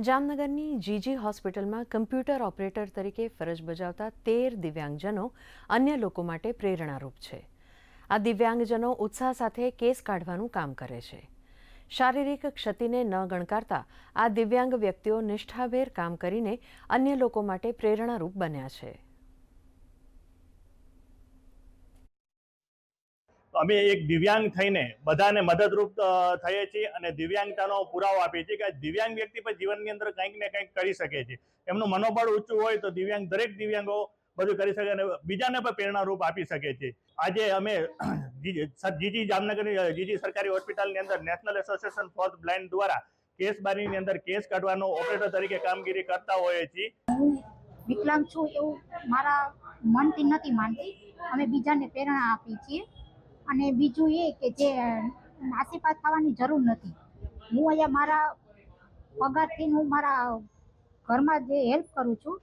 જામનગરની જીજી હોસ્પિટલમાં computer operator તરીકે ફરજ બજાવતા 13 દિવ્યાંગજનો અન્ય લોકો માટે પ્રેરણારૂપ છે. આ દિવ્યાંગજનો ઉત્સાહ સાથે કેસ કાઢવાનું કામ કરે છે. શારીરિક ક્ષતિને ન ગણકારતા આ દિવ્યાંગ વ્યક્તિઓ નિષ્ઠાભેર કામ કરીને અન્ય લોકો માટે પ્રેરણારૂપ બન્યા છે. અમે એક દિવ્યાંગ થઈને બધાને મદદરૂપ થઈએ છીએ અને દિવ્યાંગતાનો પુરાવો આપીએ છીએ કે દિવ્યાંગ વ્યક્તિ પણ જીવનની અંદર કંઈક ને કંઈક કરી શકે છે. એમનું મનોબળ ઊંચું હોય તો દરેક દિવ્યાંગો બધું કરી શકે અને બીજાને પણ પ્રેરણારૂપ આપી શકે છે. આજે અમે જીજી જામનગરની જીજી સરકારી હોસ્પિટલની અંદર નેશનલ એસોસિએશન ફોર બ્લાઇન્ડ દ્વારા કેસ બારીની અંદર કેસ કાઢવાનો ઓપરેટર તરીકે કામગીરી કરતા હોઈએ છીએ. વિકલાંગ છું એવું મારા મનથી નથી માનતી. અમે બીજાને પ્રેરણા આપીએ છીએ. અને બીજું એ કે જે નાસીપાસ થવાની જરૂર નથી. હું અહીંયા મારા પગારથી હું મારા ઘરમાં જે હેલ્પ કરું છું